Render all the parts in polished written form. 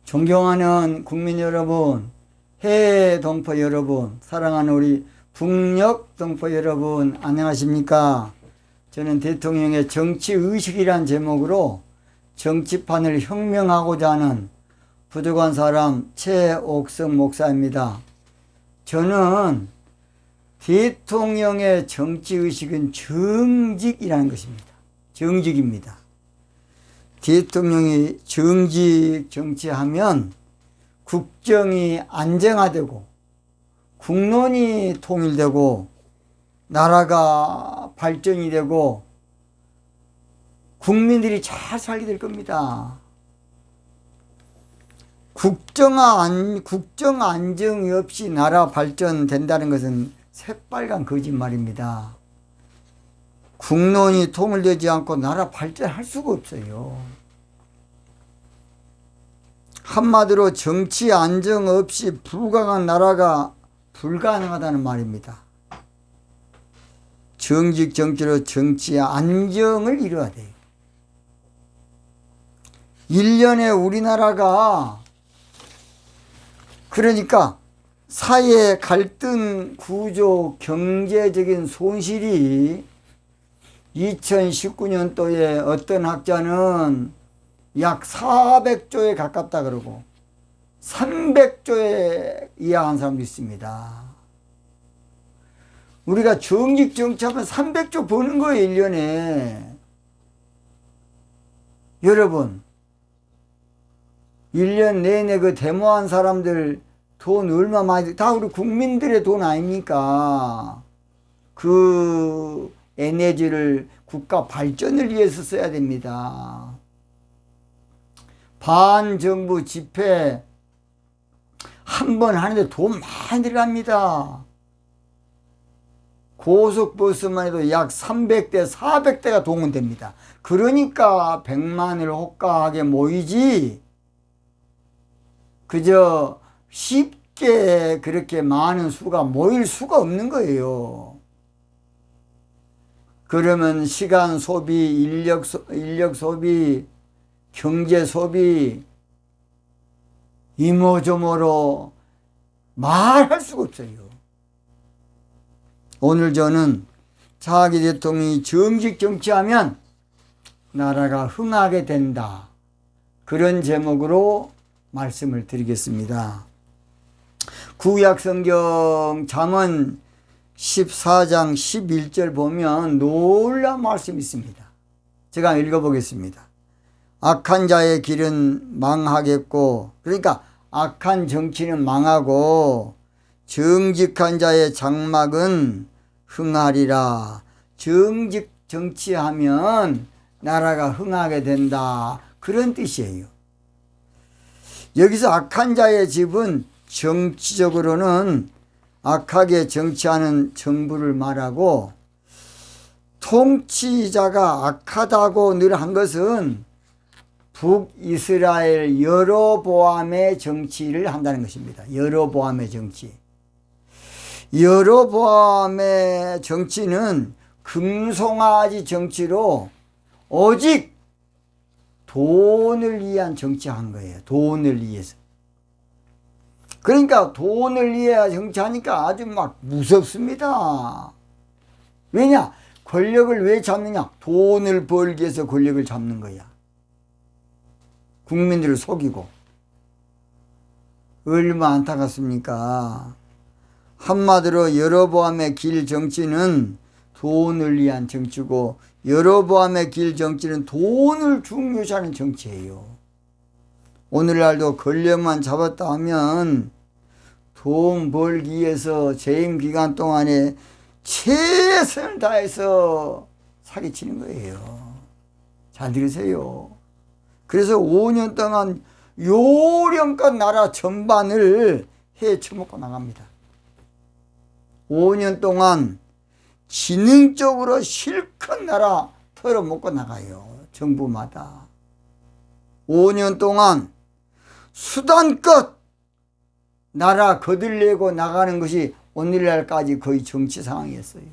존경하는 국민 여러분, 해외 동포 여러분, 사랑하는 우리 북녘 동포 여러분, 안녕하십니까? 저는 대통령의 정치의식이란 제목으로 정치판을 혁명하고자 하는 부족한 사람 최옥성 목사입니다. 저는 대통령의 정치의식은 정직이라는 것입니다. 정직입니다. 대통령이 정직 정치하면 국정이 안정화되고 국론이 통일되고 나라가 발전이 되고 국민들이 잘 살게 될 겁니다. 국정 안정이 없이 나라 발전된다는 것은 새빨간 거짓말입니다. 국론이 통일되지 않고 나라 발전할 수가 없어요. 한마디로 정치 안정 없이 불강한 나라가 불가능하다는 말입니다. 정직 정치로 정치 안정을 이루어야 돼요. 1년에 우리나라가 그러니까 사회 갈등 구조 경제적인 손실이 2019년도에 어떤 학자는 약 400조에 가깝다 그러고 300조에 이하한 사람도 있습니다. 우리가 정직 정치하면 300조 버는 거예요, 1년에. 여러분, 1년 내내 그 데모한 사람들 돈 얼마 많이, 다 우리 국민들의 돈 아닙니까? 그 에너지를 국가 발전을 위해서 써야 됩니다. 반정부 집회 한 번 하는데 돈 많이 들어갑니다. 고속버스만 해도 약 300대, 400대가 동원됩니다. 그러니까 100만을 호가하게 모이지 그저 쉽게 그렇게 많은 수가 모일 수가 없는 거예요. 그러면 시간 소비, 인력 소비, 경제 소비, 이모저모로 말할 수가 없어요. 오늘 저는 차기 대통령이 정직 정치하면 나라가 흥하게 된다. 그런 제목으로 말씀을 드리겠습니다. 구약 성경 잠언 14장 11절 보면 놀라운 말씀이 있습니다. 제가 읽어보겠습니다. 악한 자의 길은 망하겠고, 그러니까 악한 정치는 망하고 정직한 자의 장막은 흥하리라. 정직 정치하면 나라가 흥하게 된다. 그런 뜻이에요. 여기서 악한 자의 집은 정치적으로는 악하게 정치하는 정부를 말하고, 통치자가 악하다고 늘 한 것은 북이스라엘 여로보암의 정치를 한다는 것입니다. 여로보암의 정치. 여로보암의 정치는 금송아지 정치로 오직 돈을 위한 정치한 거예요. 돈을 위해서. 그러니까 돈을 위해 정치하니까 아주 막 무섭습니다. 왜냐? 권력을 왜 잡느냐? 돈을 벌기 위해서 권력을 잡는 거야. 국민들을 속이고. 얼마나 안타깝습니까? 한마디로 여로보암의 길 정치는 돈을 위한 정치고, 여로보암의 길 정치는 돈을 중요시하는 정치예요. 오늘날도 권력만 잡았다 하면 돈 벌기 위해서 재임 기간 동안에 최선을 다해서 사기치는 거예요. 잘 들으세요. 그래서 5년 동안 요령껏 나라 전반을 헤쳐먹고 나갑니다. 5년 동안 지능적으로 실컷 나라 털어먹고 나가요. 정부마다. 5년 동안 수단껏 나라 거들내고 나가는 것이 오늘날까지 거의 정치 상황이었어요.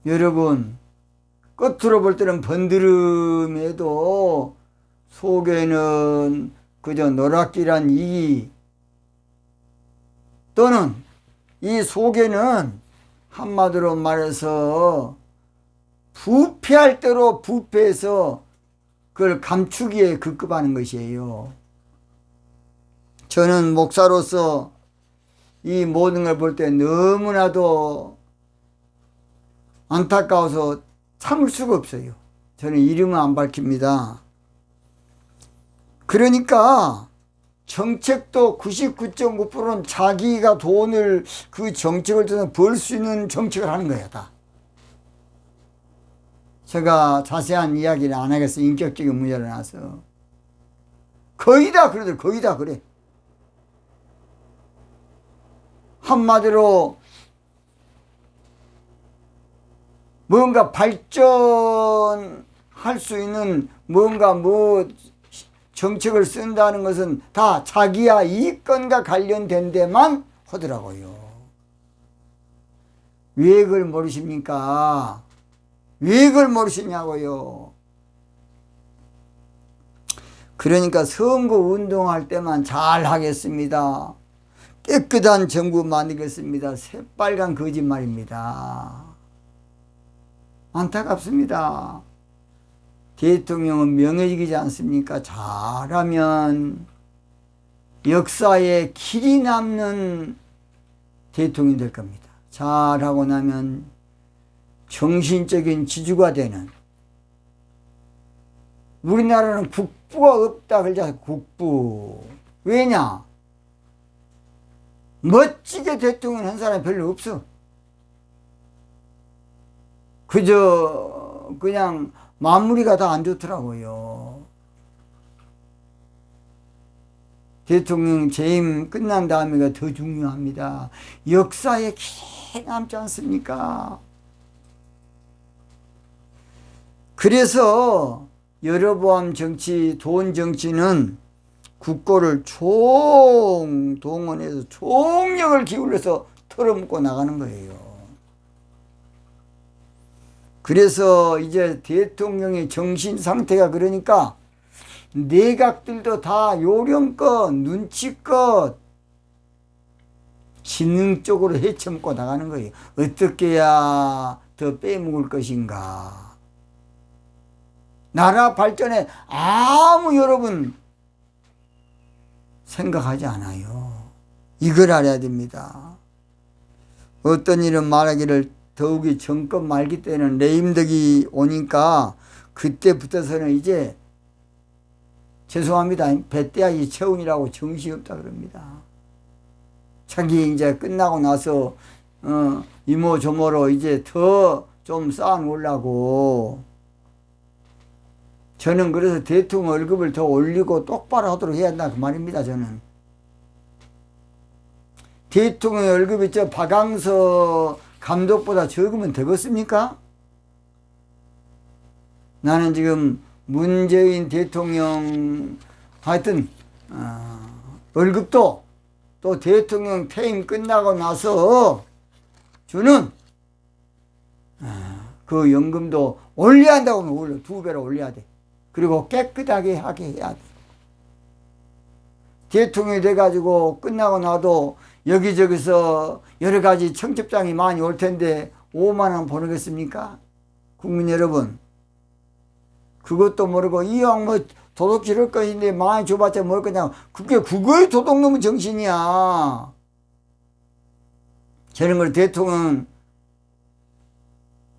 여러분, 겉으로 볼 때는 번드름해도 속에는 그저 노랗기란 이기, 또는 이 속에는 한마디로 말해서 부패할 대로 부패해서 그걸 감추기에 급급하는 것이에요. 저는 목사로서 이 모든 걸 볼 때 너무나도 안타까워서 참을 수가 없어요. 저는 이름은 안 밝힙니다. 그러니까 정책도 99.9%는 자기가 돈을 그 정책을 통해서 벌 수 있는 정책을 하는 거야, 다. 제가 자세한 이야기를 안 하겠어요. 인격적인 문제로 나서. 거의 다 그러더라고요. 거의 다 그래. 한마디로 뭔가 발전할 수 있는 뭔가 정책을 쓴다는 것은 다 자기야 이익권과 관련된 데만 하더라고요. 왜 그걸 모르십니까? 왜 그걸 모르시냐고요. 그러니까 선거 운동할 때만 잘 하겠습니다. 깨끗한 정부 만들겠습니다. 새빨간 거짓말입니다. 안타깝습니다. 대통령은 명예직이지 않습니까? 잘하면 역사에 길이 남는 대통령이 될 겁니다. 잘하고 나면 정신적인 지주가 되는, 우리나라는 국부가 없다 그러잖아요. 국부. 왜냐? 멋지게 대통령 한 사람이 별로 없어. 그저 그냥 마무리가 다 안 좋더라고요. 대통령 재임 끝난 다음에가 더 중요합니다. 역사에 길이 남지 않습니까? 그래서 여러보암 정치, 돈 정치는 국고를 총동원해서 총력을 기울여서 털어먹고 나가는 거예요. 그래서 이제 대통령의 정신 상태가 그러니까 내각들도 다 요령껏 눈치껏 지능적으로 헤쳐먹고 나가는 거예요. 어떻게 해야 더 빼먹을 것인가. 나라 발전에 아무 여러분 생각하지 않아요. 이걸 알아야 됩니다. 어떤 일은 말하기를 더욱이 정권 말기 때는 레임덕이 오니까 그때부터서는 이제 죄송합니다. 배때야지 체온이라고 정신이 없다 그럽니다. 자기 이제 끝나고 나서 이모저모로 이제 더 좀 쌓아놓으려고. 저는 그래서 대통령 월급을 더 올리고 똑바로 하도록 해야 한다 그 말입니다. 저는 대통령 월급이 저 박항서 감독보다 적으면 되겠습니까? 나는 지금 문재인 대통령 하여튼 월급도 또 대통령 퇴임 끝나고 나서 주는 그 연금도 올려야 한다고 하면 올려. 2배로 올려야 돼. 그리고 깨끗하게 하게 해야 돼. 대통령이 돼가지고 끝나고 나도 여기저기서 여러 가지 청첩장이 많이 올 텐데 5만 원 보내겠습니까? 국민 여러분. 그것도 모르고 이왕 뭐 도둑 지를 것인데 많이 줘봤자 뭘 거냐. 그거의 도둑놈의 정신이야. 저런 걸 대통령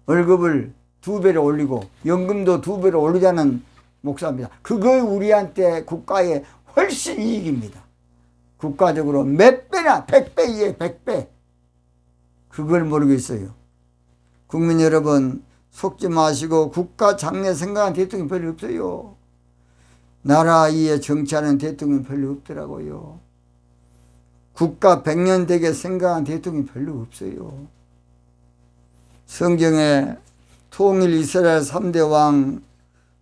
월급을 2배로 올리고 연금도 2배로 올리자는 목사입니다. 그거에 우리한테 국가에 훨씬 이익입니다. 국가적으로 몇 배나 100배 이에 100배. 그걸 모르겠어요. 국민 여러분 속지 마시고 국가 장래 생각하는 대통령 별로 없어요. 나라 이에 정치하는 대통령 별로 없더라고요. 국가 100년 되게 생각하는 대통령 별로 없어요. 성경에 통일 이스라엘 3대 왕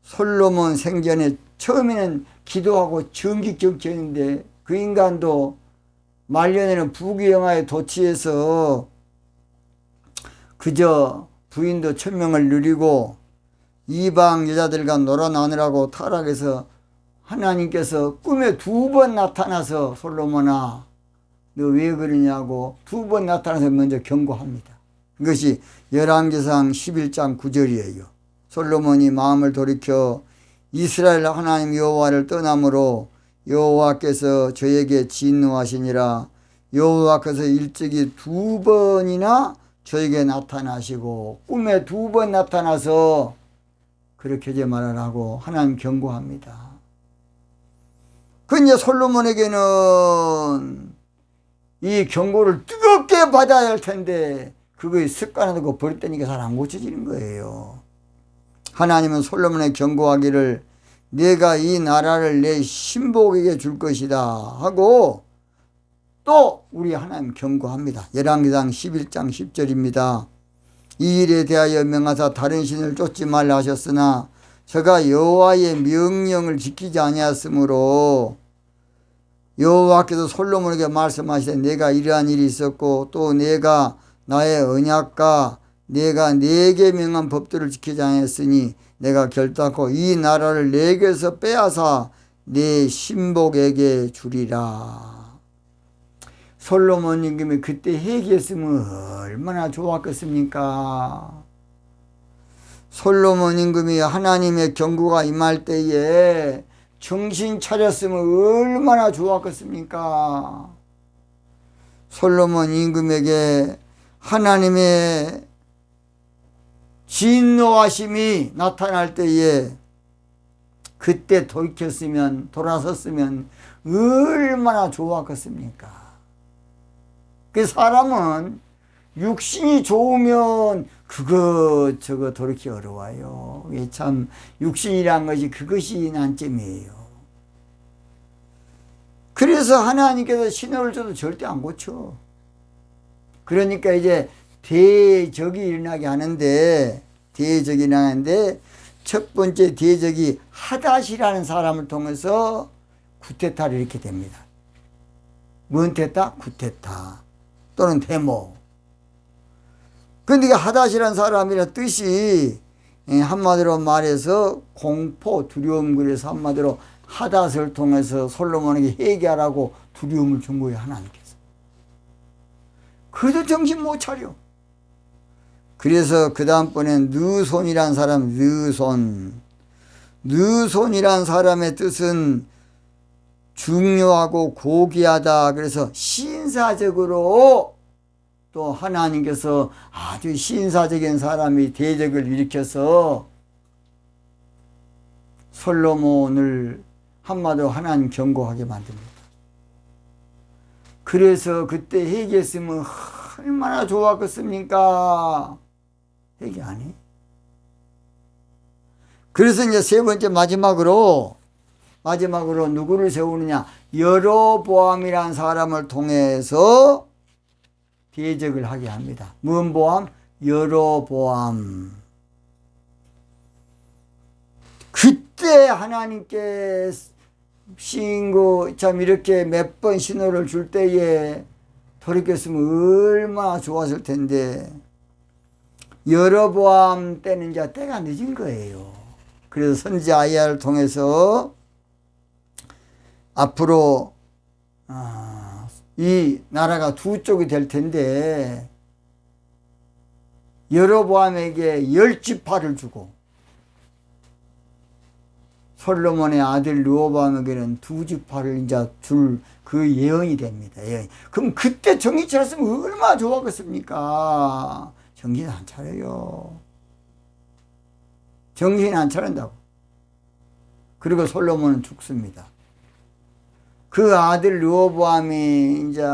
솔로몬 생전에 처음에는 기도하고 정직 정치했는데 그 인간도 말년에는 부귀영화에 도취해서 그저 부인도 천명을 누리고 이방 여자들과 놀아나느라고 타락해서 하나님께서 꿈에 2번 나타나서 솔로몬아 너 왜 그러냐고 2번 나타나서 먼저 경고합니다. 이것이 열왕기상 11장 9절이에요. 솔로몬이 마음을 돌이켜 이스라엘 하나님 여호와를 떠남으로 여호와께서 저에게 진노하시니라. 여호와께서 일찍이 2번이나 저에게 나타나시고 꿈에 2번 나타나서 그렇게 하지 말아라고 하나님 경고합니다. 그 이제 솔로몬에게는 이 경고를 뜨겁게 받아야 할 텐데 그거에 습관화되고 버렸다니까 잘 안 고쳐지는 거예요. 하나님은 솔로몬에 경고하기를 내가 이 나라를 내 신복에게 줄 것이다 하고 또 우리 하나님 경고합니다. 열왕기상 11장 10절입니다. 이 일에 대하여 명하사 다른 신을 쫓지 말라 하셨으나 저가 여호와의 명령을 지키지 아니하였으므로 여호와께서 솔로몬에게 말씀하시되 내가 이러한 일이 있었고 또 내가 나의 언약과 내가 네게 명한 법들을 지키지 않았으니 내가 결단코 이 나라를 내게서 빼앗아 내 신복에게 주리라. 솔로몬 임금이 그때 회개했으면 얼마나 좋았겠습니까? 솔로몬 임금이 하나님의 경고가 임할 때에 정신 차렸으면 얼마나 좋았겠습니까? 솔로몬 임금에게 하나님의 진노하심이 나타날 때에 그때 돌아섰으면 얼마나 좋았겠습니까? 그 사람은 육신이 좋으면 저거 돌이키기 어려워요. 참 육신이란 것이 그것이 난점이에요. 그래서 하나님께서 신호를 줘도 절대 안 고쳐. 그러니까 이제 대적이 일어나게 하는데 첫 번째 대적이 하닷이라는 사람을 통해서 구테타를 일으키게 됩니다. 뭔 테타? 구테타 또는 데모. 그런데 하닷이라는 사람이란 뜻이 한마디로 말해서 공포, 두려움. 그래서 한마디로 하닷을 통해서 솔로몬에게 회개하라고 두려움을 준 거예요, 하나님께서. 그래도 정신 못 차려. 그래서 그 다음번엔 느손이란 사람, 느손이란 사람의 뜻은 중요하고 고귀하다. 그래서 신사적으로 또 하나님께서 아주 신사적인 사람이 대적을 일으켜서 솔로몬을 한마디로 하나님 경고하게 만듭니다. 그래서 그때 회개했으면 얼마나 좋았겠습니까? 회개 안 해. 그래서 이제 세 번째 마지막으로 누구를 세우느냐? 여로보암이라는 사람을 통해서 대적을 하게 합니다. 무슨 보암? 여로보암. 그때 하나님께 이렇게 몇 번 신호를 줄 때에 돌이켰으면 얼마나 좋았을 텐데 여로보암 때는 이제 때가 늦은 거예요. 그래서 선지자 아이야를 통해서 앞으로 이 나라가 2쪽이 될 텐데 여로보암에게 10지파를 주고 솔로몬의 아들 르호보암에게는 2지파를 이제 줄 그 예언이 됩니다. 예언. 그럼 그때 정신 차렸으면 얼마나 좋았겠습니까? 정신 안 차려요. 정신 안 차린다고. 그리고 솔로몬은 죽습니다. 그 아들 르호보암이 이제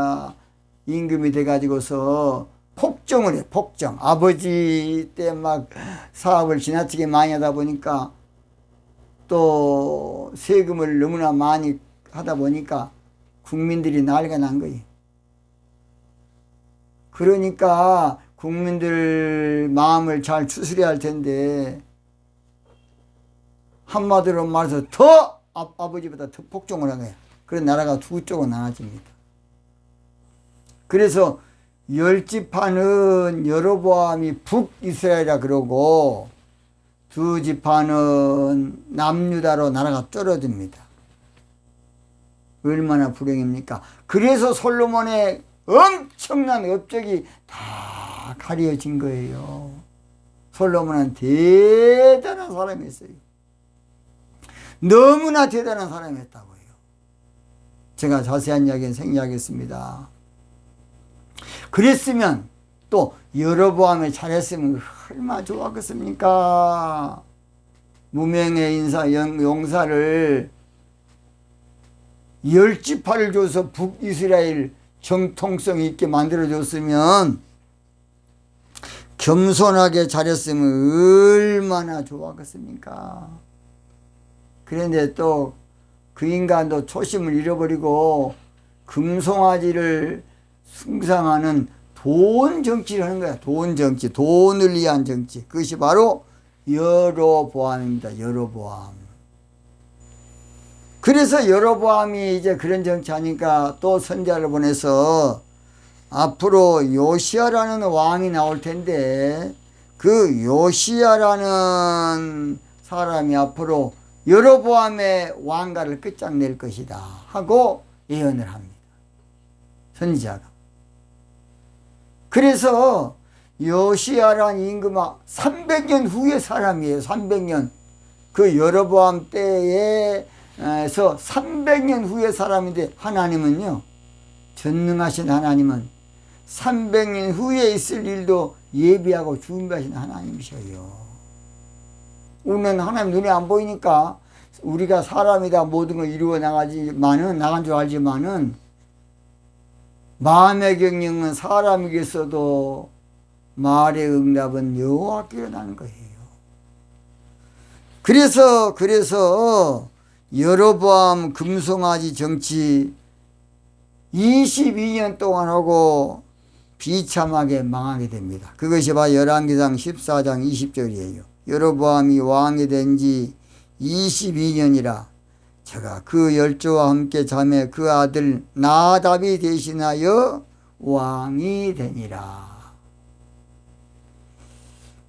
임금이 돼가지고서 폭정을 해, 폭정. 아버지 때 막 사업을 지나치게 많이 하다 보니까 또 세금을 너무나 많이 하다 보니까 국민들이 난리가 난 거예요. 그러니까 국민들 마음을 잘 추스려야 할 텐데 한마디로 말해서 더 아버지보다 더 폭정을 한 거예요. 그래서 나라가 2쪽으로 나눠집니다. 그래서 10지파는 여로보암이 북이스라엘이라 그러고 2지파는 남유다로 나라가 줄어듭니다. 얼마나 불행입니까? 그래서 솔로몬의 엄청난 업적이 다 가려진 거예요. 솔로몬은 대단한 사람이었어요. 너무나 대단한 사람이었다고요. 제가 자세한 이야기는 생략하겠습니다. 그랬으면 또 여로보암이 잘했으면 얼마나 좋았겠습니까? 무명의 용사를 10지파를 줘서 북이스라엘 정통성 있게 만들어줬으면, 겸손하게 잘했으면 얼마나 좋았겠습니까? 그런데 또 그 인간도 초심을 잃어버리고 금송아지를 숭상하는 돈 정치를 하는 거야. 돈 정치, 돈을 위한 정치. 그것이 바로 여로보암입니다. 여로보암. 그래서 여로보암이 이제 그런 정치하니까 또 선자를 보내서 앞으로 요시야라는 왕이 나올 텐데, 그 요시야라는 사람이 앞으로 여로보암의 왕가를 끝장낼 것이다 하고 예언을 합니다. 선지자가. 그래서 요시야라는 임금아 300년 후의 사람이에요. 300년. 그 여로보암 때에서 300년 후의 사람인데, 하나님은요, 전능하신 하나님은 300년 후에 있을 일도 예비하고 준비하신 하나님이셔요. 우리는 하나님 눈에 안 보이니까 우리가 사람이다 모든 걸 이루어 나간 줄 알지만은, 마음의 경영은 사람에게서도 말의 응답은 여호와께로 나는 거예요. 그래서 여로보암 금송아지 정치 22년 동안 하고 비참하게 망하게 됩니다. 그것이 바로 열왕기상 14장 20절이에요. 여로보암이 왕이 된 지 22년이라 제가 그 열조와 함께 자매 그 아들 나답이 대신하여 왕이 되니라.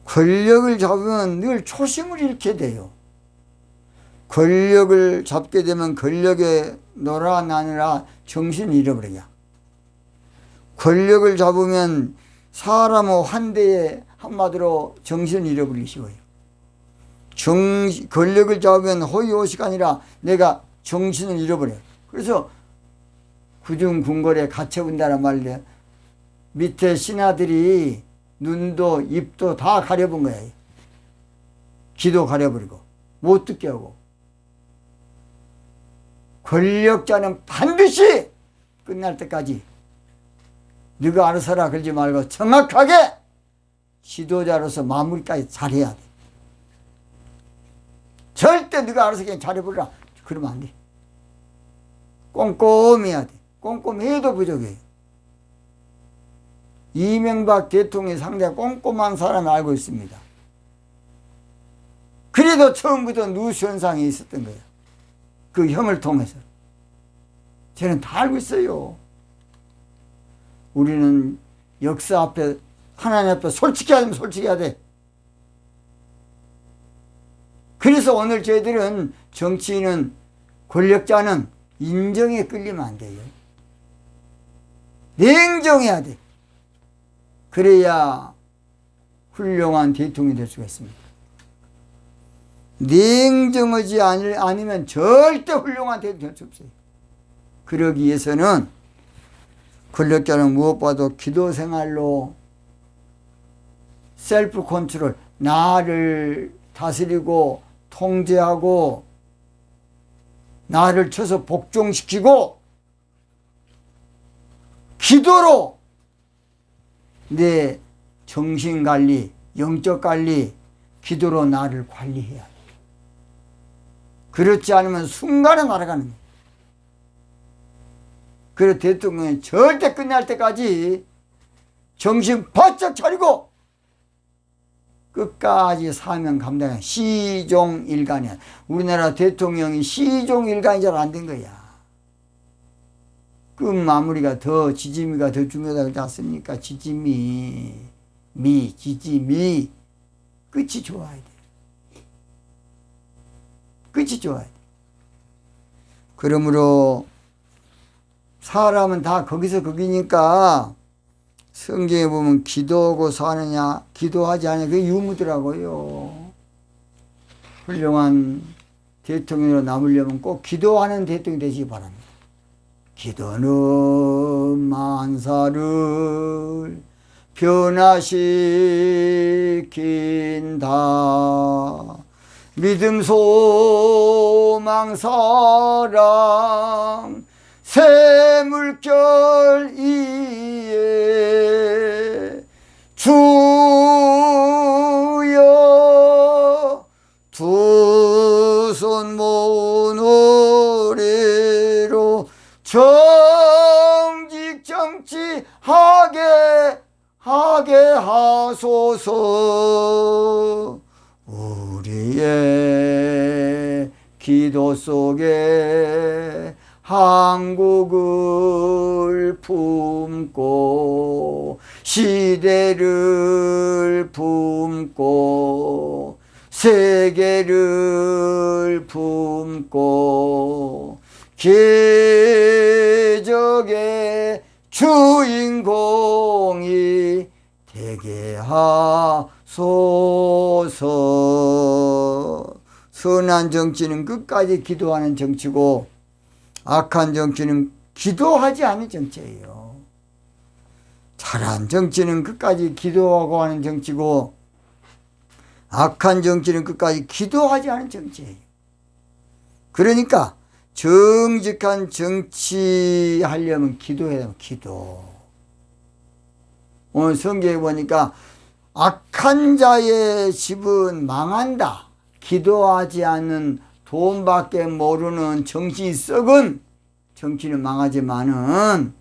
권력을 잡으면 늘 초심을 잃게 돼요. 권력을 잡게 되면 권력에 놀아나느라 정신을 잃어버려요. 권력을 잡으면 사람의 환대에 한마디로 정신을 잃어버리기 쉬워요. 권력을 잡으면 호의호식이 아니라 내가 정신을 잃어버려요. 그래서 구중궁궐에 갇혀본다는 말이에요. 밑에 신하들이 눈도 입도 다 가려본 거예요. 귀도 가려버리고 못 듣게 하고. 권력자는 반드시 끝날 때까지 네가 알아서 하라 그러지 말고 정확하게 지도자로서 마무리까지 잘해야 돼. 절대 네가 알아서 그냥 잘해보라 그러면 안 돼. 꼼꼼히 해야 돼. 꼼꼼히 해도 부족해요. 이명박 대통령이 상당히 꼼꼼한 사람을 알고 있습니다. 그래도 처음부터 누수 현상이 있었던 거예요. 그 형을 통해서. 저는 다 알고 있어요. 우리는 역사 앞에, 하나님 앞에 솔직히 하면 솔직히 해야 돼. 그래서 오늘 저희들은 정치인은, 권력자는 인정에 끌리면 안 돼요. 냉정해야 돼. 그래야 훌륭한 대통령이 될 수가 있습니다. 냉정하지 않으면 절대 훌륭한 대통령이 될 수 없어요. 그러기 위해서는 권력자는 무엇보다도 기도 생활로 셀프 컨트롤, 나를 다스리고 통제하고 나를 쳐서 복종시키고 기도로 내 정신관리, 영적관리, 기도로 나를 관리해야 돼. 그렇지 않으면 순간에 날아가는 거예요. 그래서 대통령이 절대 끝날 때까지 정신 바짝 차리고 끝까지 사명 감당해. 시종일관이야. 우리나라 대통령이 시종일관이 잘 안 된 거야. 끝 마무리가 더, 지짐이가 더 중요하다고 하지 않습니까? 지짐이, 지짐이. 끝이 좋아야 돼. 끝이 좋아야 돼. 그러므로 사람은 다 거기서 거기니까 성경에 보면 기도하고 사느냐 기도하지 않냐 그게 유무더라고요. 훌륭한 대통령으로 남으려면 꼭 기도하는 대통령이 되시기 바랍니다. 기도는 만사를 변화시킨다. 믿음 소망 사랑 새 물결 위에 주여 두 손 모은 노래로 정직 정치하게 하소서. 우리의 기도 속에 한국을 품고 시대를 품고 세계를 품고 기적의 주인공이 되게 하소서. 선한 정치는 끝까지 기도하는 정치고 악한 정치는 기도하지 않는 정치예요. 잘한 정치는 끝까지 기도하고 하는 정치고 악한 정치는 끝까지 기도하지 않은 정치예요. 그러니까 정직한 정치하려면 기도해야 돼요. 기도. 오늘 성경에 보니까 악한 자의 집은 망한다. 기도하지 않는 돈밖에 모르는 정치 썩은 정치는 망하지만은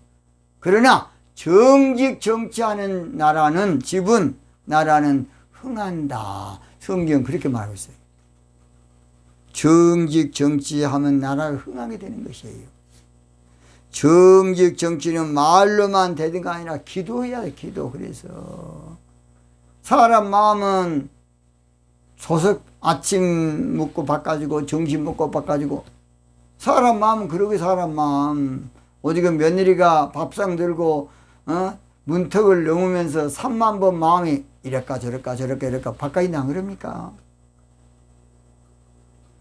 그러나 정직 정치하는 나라는 집은 나라는 흥한다. 성경 그렇게 말하고 있어요. 정직 정치하면 나라가 흥하게 되는 것이에요. 정직 정치는 말로만 되는 게 아니라 기도해야 돼. 기도. 그래서 사람 마음은 소석 아침 먹고 밥 가지고 점심 먹고 밥 가지고 사람 마음은 그러게 사람 마음 오직은 며느리가 밥상 들고 문턱을 넘으면서 3만 번 마음이 이럴까 저럴까 저럴까 이럴까 바깥이 나 그럽니까?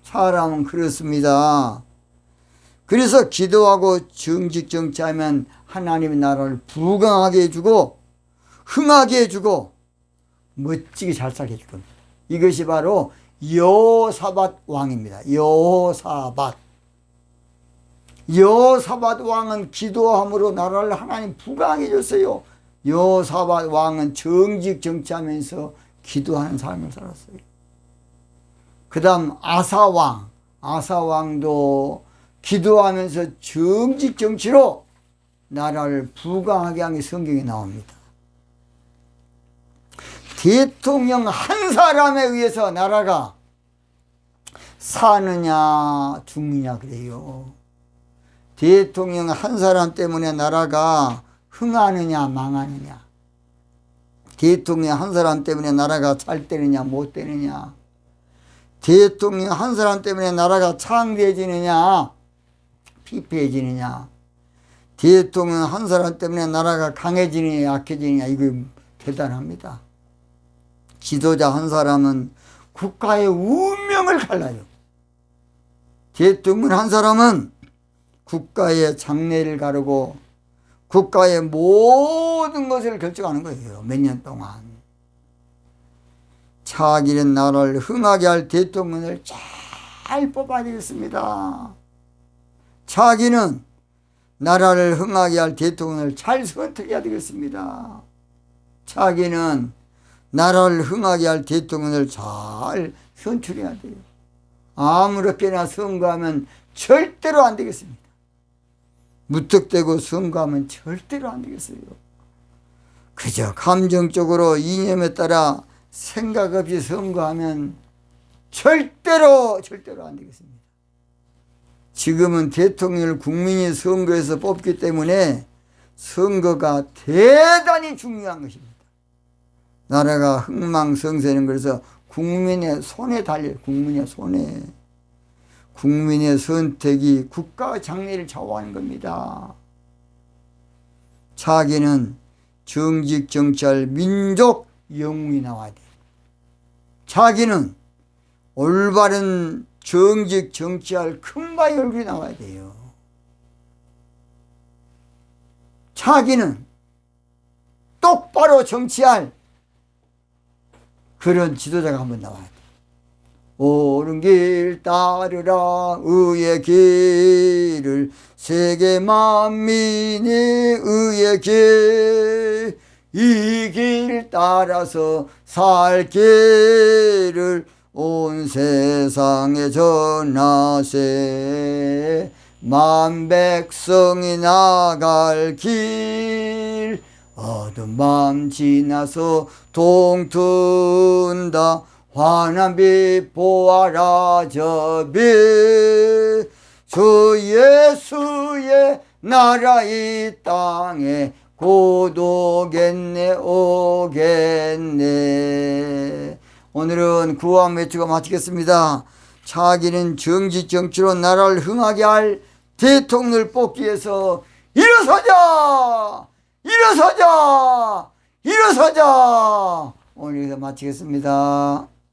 사람은 그렇습니다. 그래서 기도하고 정직 정치하면 하나님의 나라를 부강하게 해주고 흥하게 해주고 멋지게 잘 살게 해줄 겁니다. 이것이 바로 여호사밧 왕입니다. 여호사밧 왕은 기도함으로 나라를 하나님 부강하게 해줬어요. 여호사밧 왕은 정직 정치하면서 기도하는 삶을 살았어요. 그 다음 아사왕도 기도하면서 정직 정치로 나라를 부강하게 한 게 성경에 나옵니다. 대통령 한 사람에 의해서 나라가 사느냐 죽느냐 그래요. 대통령 한 사람 때문에 나라가 흥하느냐 망하느냐, 대통령 한 사람 때문에 나라가 잘 되느냐 못 되느냐, 대통령 한 사람 때문에 나라가 창대해지느냐 피폐해지느냐, 대통령 한 사람 때문에 나라가 강해지느냐 약해지느냐, 이거 대단합니다. 지도자 한 사람은 국가의 운명을 갈라요. 대통령 한 사람은 국가의 장래를 가르고 국가의 모든 것을 결정하는 거예요. 몇 년 동안. 차기는 나라를 흥하게 할 대통령을 잘 뽑아야 되겠습니다. 차기는 나라를 흥하게 할 대통령을 잘 선택해야 되겠습니다. 차기는 나라를 흥하게 할 대통령을 잘 선출해야 돼요. 아무렇게나 선거하면 절대로 안 되겠습니다. 무턱대고 선거하면 절대로 안 되겠어요. 그저 감정적으로 이념에 따라 생각 없이 선거하면 절대로 안 되겠습니다. 지금은 대통령을 국민이 선거에서 뽑기 때문에 선거가 대단히 중요한 것입니다. 나라가 흥망성쇠는 그래서 국민의 손에 달려요. 국민의 손에. 국민의 선택이 국가 장래를 좌우하는 겁니다. 차기는 정직 정치할 민족 영웅이 나와야 돼. 차기는 올바른 정직 정치할 큰바위 얼굴이 나와야 돼요. 차기는 똑바로 정치할 그런 지도자가 한번 나와야 돼. 옳은 길 따르라 의의 길을 세계 만민이 의의 길 이 길 따라서 살 길을 온 세상에 전하세 만 백성이 나갈 길 어두운 밤 지나서 동튼다 환한 빛 보아라 저 빛 주 예수의 나라 이 땅에 곧 오겠네 오겠네. 오늘은 구원 외치고 마치겠습니다. 차기는 정직 정치로 나라를 흥하게 할 대통령을 뽑기 위해서 일어서자! 일어서자! 일어서자! 오늘 여기서 마치겠습니다.